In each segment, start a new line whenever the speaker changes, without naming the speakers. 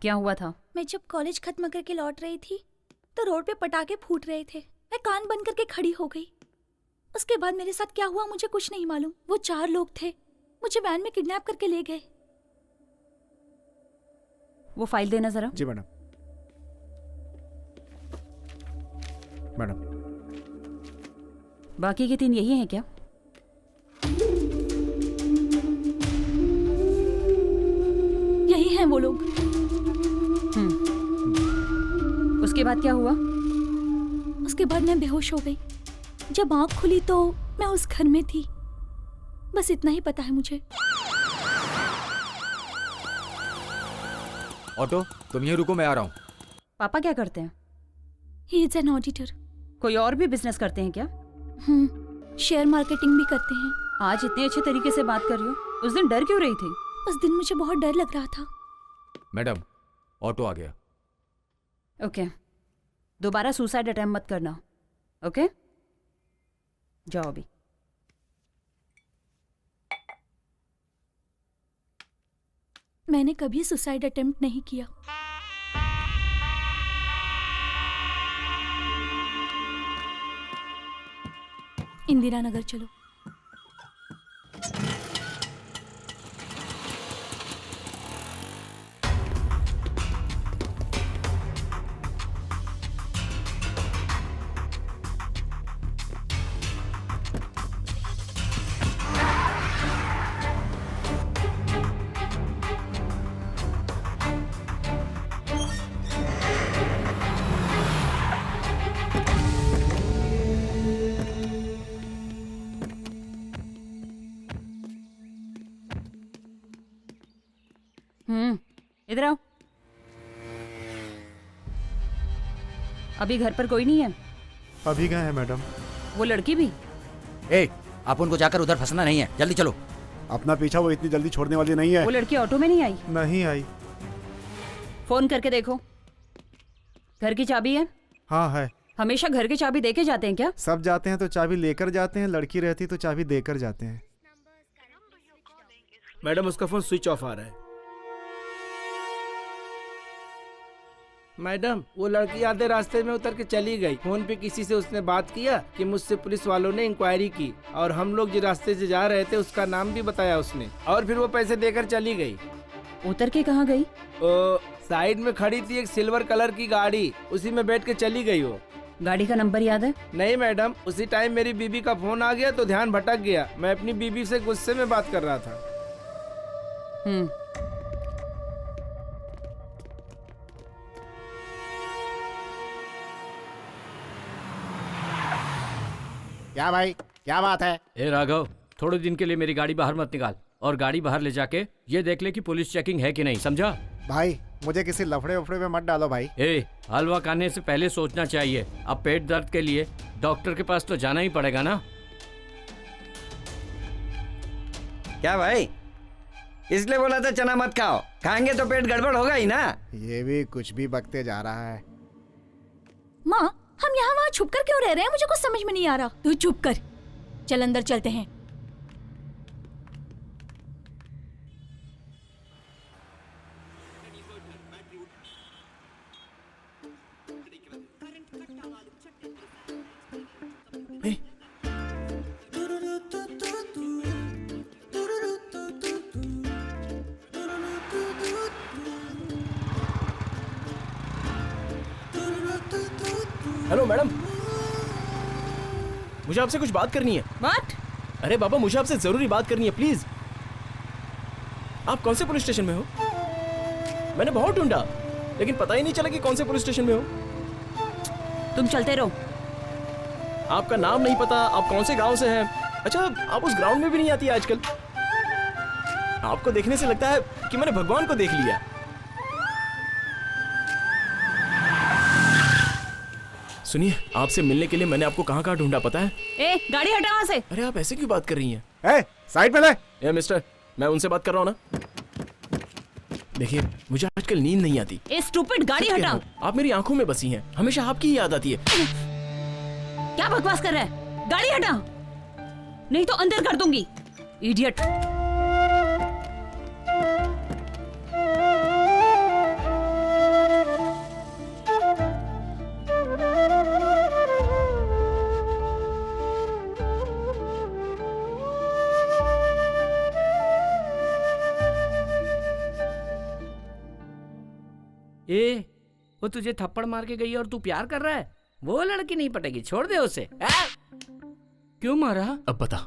क्या हुआ था?
मैं जब कॉलेज खत्म करके लौट रही थी तो रोड पे पटाखे फूट रहे थे। मैं कान बंद करके खड़ी हो गई। उसके बाद मेरे साथ क्या हुआ मुझे कुछ नहीं मालूम। वो 4 लोग थे, मुझे वैन में किडनैप करके ले गए।
वो फाइल देना जरा।
जी मैडम। मैडम
बाकी के 3 यही हैं क्या?
यही हैं वो लोग।
उसके बाद क्या हुआ?
उसके बाद मैं बेहोश हो गई। जब आंख खुली तो मैं उस घर में थी। बस इतना ही पता है मुझे।
ऑटो, तुम यहीं रुको, मैं आ रहा हूँ।
पापा क्या करते हैं?
He is an auditor.
कोई और भी बिजनेस करते हैं क्या?
शेयर मार्केटिंग भी करते हैं।
आज इतने अच्छे तरीके से बात कर रही हो, उस दिन डर क्यों रही थी?
उस दिन मुझे बहुत डर लग रहा था।
मैडम, ऑटो आ गया।
ओके, दोबारा सुसाइड अटेम्प्ट मत करना। ओके, जाओ अभी।
मैंने कभी सुसाइड अटेम्प्ट नहीं किया। इंदिरा नगर चलो।
इधर आओ। अभी घर पर कोई नहीं है?
अभी गए हैं मैडम।
वो लड़की भी?
ए, आप उनको जाकर उधर फंसना नहीं है, जल्दी चलो।
अपना पीछा वो इतनी जल्दी छोड़ने वाली नहीं है।
वो लड़की ऑटो में नहीं आई?
नहीं आई।
फोन करके देखो। घर की चाबी है?
हाँ है।
हमेशा घर की चाबी देके जाते हैं क्या?
सब जाते हैं तो चाबी लेकर जाते हैं, लड़की रहती तो चाबी देकर जाते हैं।
मैडम, उसका फोन स्विच ऑफ आ रहा है। मैडम, वो लड़की आधे रास्ते में उतर के चली गई। फोन पे किसी से उसने बात किया कि मुझसे पुलिस वालों ने इंक्वायरी की और हम लोग जिस रास्ते से जा रहे थे उसका नाम भी बताया उसने, और फिर वो पैसे देकर चली गई।
उतर के कहाँ गई?
साइड में खड़ी थी एक सिल्वर कलर की गाड़ी, उसी में बैठ के चली गई वो।
गाड़ी का नंबर याद है?
नहीं मैडम, उसी टाइम मेरी बीबी का फोन आ गया तो ध्यान भटक गया। मैं अपनी बीबी से गुस्से में बात कर रहा था।
क्या भाई, क्या बात है?
ए राघव, थोड़े दिन के लिए मेरी गाड़ी बाहर मत निकाल, और गाड़ी बाहर ले जाके ये देख ले कि पुलिस चेकिंग है कि नहीं, समझा?
भाई मुझे किसी लफड़े उफड़े में मत डालो भाई।
ए, हलवा खाने से पहले सोचना चाहिए। अब पेट दर्द के लिए डॉक्टर के पास तो जाना ही पड़ेगा ना।
क्या भाई, इसलिए बोला था चना मत खाओ, खाएंगे तो पेट गड़बड़ होगा ही ना।
ये भी कुछ भी बकते जा रहा है।
माँ, हम यहाँ वहाँ छुप कर क्यों रह रहे हैं? मुझे कुछ समझ में नहीं आ रहा। तू चुप कर, चल अंदर चलते हैं।
हेलो मैडम, मुझे आपसे कुछ बात करनी है।
व्हाट?
अरे बाबा, मुझे आपसे जरूरी बात करनी है, प्लीज। आप कौन से पुलिस स्टेशन में हो? मैंने बहुत ढूंढा लेकिन पता ही नहीं चला कि कौन से पुलिस स्टेशन में हो।
तुम चलते रहो।
आपका नाम नहीं पता, आप कौन से गांव से हैं। अच्छा, आप उस ग्राउंड में भी नहीं आती आजकल। आपको देखने से लगता है कि मैंने भगवान को देख लिया। सुनिए, आपसे मिलने के लिए मैंने आपको कहाँ कहाँ ढूंढा पता है?
ए, गाड़ी हटा वहाँ से।
अरे आप ऐसे क्यों बात कर रही हैं?
ए, साइड पे ले।
ए मिस्टर, मैं उनसे बात कर रहा हूँ ना। देखिए, मुझे आजकल नींद नहीं आती।
ए स्टूपिड, गाड़ी हटाओ।
आप मेरी आंखों में बसी हैं, हमेशा आपकी ही याद आती है।
क्या बकवास कर रहा है? गाड़ी हटा, नहीं तो अंदर कर दूंगी। इडियट।
ए, वो तुझे थप्पड़ मार के गई और तू प्यार कर रहा है? वो लड़की नहीं पटेगी, छोड़ दे उसे। क्यों मारा?
अब बता,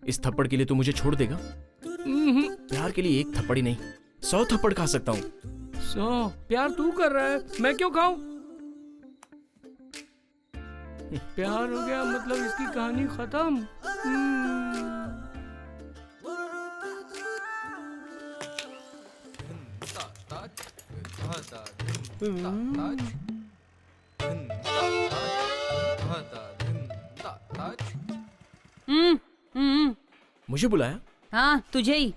इस थप्पड़ के लिए तू मुझे छोड़ देगा? प्यार के लिए एक थप्पड़ ही नहीं, 100 थप्पड़ खा सकता हूँ।
प्यार तू कर रहा है, मैं क्यों खाऊं? प्यार हो गया मतलब इसकी कहानी खत्म।
मुझे बुलाया?
हाँ तुझे ही।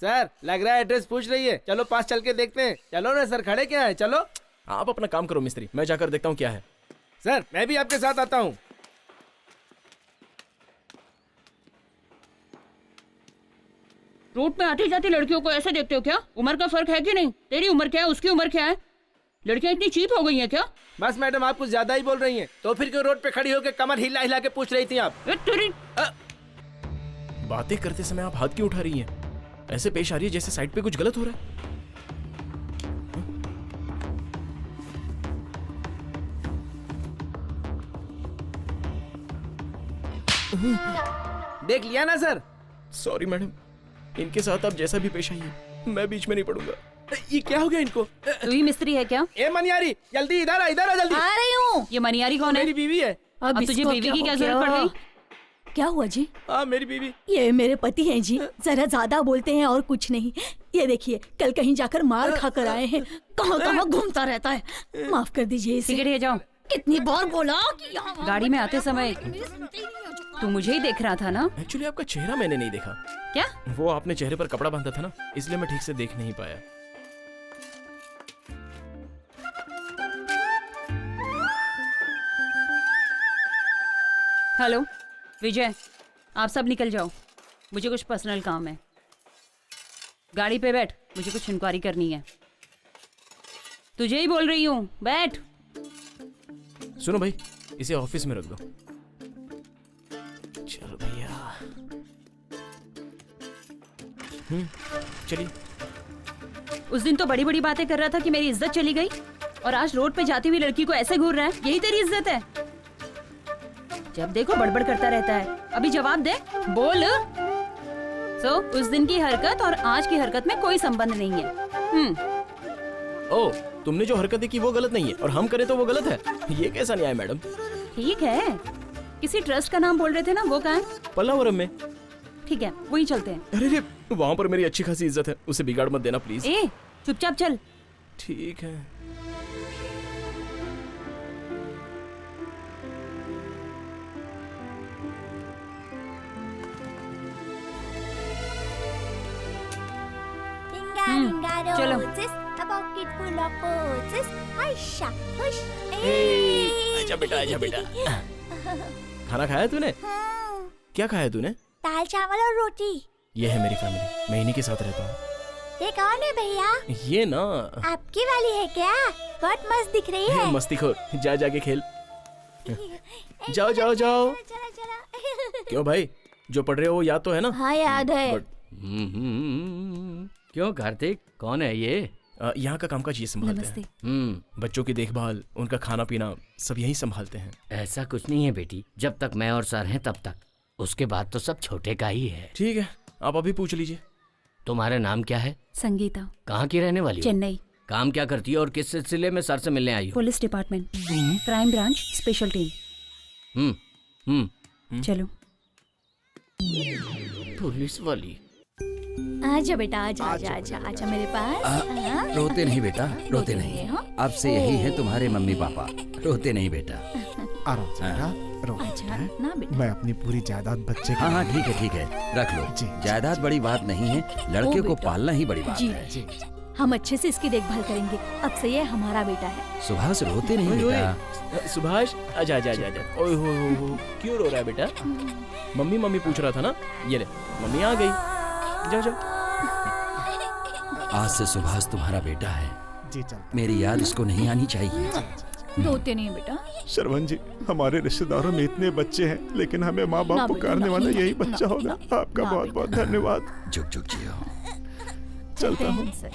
सर लग रहा है एड्रेस पूछ रही है, चलो पास चल के देखते हैं। चलो ना सर, खड़े क्या है, चलो।
आप अपना काम करो मिस्त्री, मैं जाकर देखता हूँ क्या है।
सर मैं भी आपके साथ आता हूँ।
रोड पे आती जाती लड़कियों को ऐसे देखते हो क्या? उम्र का फर्क है कि नहीं? तेरी उम्र क्या है, उसकी उम्र क्या है? लड़कियां इतनी चीप हो गई हैं क्या?
बस मैडम आप कुछ ज्यादा ही बोल रही हैं। तो फिर क्यों रोड पे खड़ी होकर कमर हिला हिला के पूछ रही थी आप?
तेरी
बातें करते समय आप हाथ क्यों उठा रही हैं? ऐसे पेश आ रही है जैसे साइड पे कुछ गलत हो रहा है।
देख लिया ना सर?
सॉरी मैडम, इनके साथ आप जैसा भी पेश आइए, मैं बीच में नहीं पड़ूंगा। ये क्या हो गया इनको?
तू ही मिस्त्री है क्या?
ए मनियारी, जल्दी इधर आ, इधर आ जल्दी।
आ रही हूँ।
ये मनियारी कौन है?
मेरी बीवी है।
अब तुझे बीवी की क्या जरूरत पड़ गई?
क्या हुआ जी?
हाँ मेरी बीवी।
ये मेरे पति हैं जी, जरा ज्यादा बोलते हैं और कुछ नहीं। ये देखिए कल कहीं जाकर मार खा कर आए हैं, कहाँ कहाँ घूमता रहता है। माफ कर दीजिए इसे।
सिगरेट ले जाओ।
कितनी बार बोला कि यहाँ
गाड़ी में आते समय तू मुझे ही देख रहा था ना?
एक्चुअली आपका चेहरा मैंने नहीं देखा।
क्या?
वो आपने चेहरे पर कपड़ा बांधा था ना, इसलिए मैं ठीक से देख नहीं पाया।
हेलो विजय, आप सब निकल जाओ, मुझे कुछ पर्सनल काम है। गाड़ी पे बैठ, मुझे कुछ इंक्वायरी करनी है। तुझे ही बोल रही हूँ, बैठ।
सुनो भाई, इसे ऑफिस में रख दो। चलो भैया। चलिए।
उस दिन तो बड़ी बड़ी बातें कर रहा था कि मेरी इज्जत चली गई, और आज रोड पे जाती हुई लड़की को ऐसे घूर रहा है। यही तेरी इज्जत है? जब देखो बड़बड़ करता रहता है। अभी जवाब दे, बोल। उस दिन की हरकत और आज की हरकत में कोई संबंध नहीं है।
ओ, तुमने जो हरकतें की वो गलत नहीं है, और हम करें तो वो गलत है। ये कैसा न्याय मैडम?
ठीक है, किसी ट्रस्ट का नाम बोल रहे थे ना, वो कहाँ है?
पल्लावरम में।
ठीक है, वहीं चलते हैं।
अरे रे, वहाँ पर मेरी अच्छी खासी इज्जत है, उसे बिगाड़ मत देना प्लीज।
ए, चुपचाप चल।
ठीक है।
चलो।
आजा बेटा, आजा बेटा। खाना खाया तूने? क्या खाया तूने?
दाल चावल और रोटी।
ये है मेरी फैमिली, मैं इन्हीं के साथ रहता हूँ।
ये कौन है भैया?
ये ना
आपकी वाली है क्या? बहुत मस्त दिख रही है।
मस्तीखोर, जा जाके खेल। जाओ जाओ जाओ। क्यों भाई, जो पढ़ रहे हो वो याद तो है ना?
हाँ याद है।
क्यों कार्तिक, कौन है ये?
यहाँ का कामकाज ये संभालते
नमस्ते।
हैं। बच्चों की देखभाल, उनका खाना पीना सब यही संभालते हैं।
ऐसा कुछ नहीं है बेटी, जब तक मैं और सर हैं तब तक, उसके बाद तो सब छोटे का ही है।
ठीक है, आप अभी पूछ लीजिए।
तुम्हारा नाम क्या है?
संगीता।
कहाँ की रहने वाली हो?
चेन्नई।
काम क्या करती है और किस सिलसिले में सर से मिलने आई हो?
Police department, crime branch, special team. चलो।
पुलिस वाली।
आजा बेटा, आजा आजा आजा आजा मेरे पास।
रोते नहीं बेटा, रोते नहीं। अब से यही है तुम्हारे मम्मी पापा, रोते नहीं बेटा।
आराम से बेटा, रो।
अच्छा ना बेटा।
मैं अपनी पूरी जायदाद बच्चे
हाँ हाँ ठीक है, रख लो।
जी।
जायदाद बड़ी बात नहीं है, लड़के को
बेटा।
पालना ही बड़ी बात
जी।
है।
जी।
हम अच्छे से इसकी देखभाल करेंगे। अब से ये हमारा बेटा है।
सुभाष रोते नहीं बेटा।
सुभाष, आजा आजा आजा आजा। ओए हो, क्यों रो रहा है बेटा? मम्मी मम्मी पूछ रहा था ना, ये ले, मम्मी आ गई। जाओ जाओ।
आज से सुभाष तुम्हारा बेटा है।
जी चल।
मेरी याद इसको नहीं आनी चाहिए।
रोते नहीं बेटा।
शरवण जी, हमारे रिश्तेदारों में इतने बच्चे हैं, लेकिन हमें माँ
ना
बाप
बेटा,
पुकारने
ना,
वाला
ना,
यही
ना,
बच्चा
ना,
होगा।
ना,
आपका
ना,
बहुत बहुत धन्यवाद।
जुग जुग जियो।
चलता हूँ।
सर।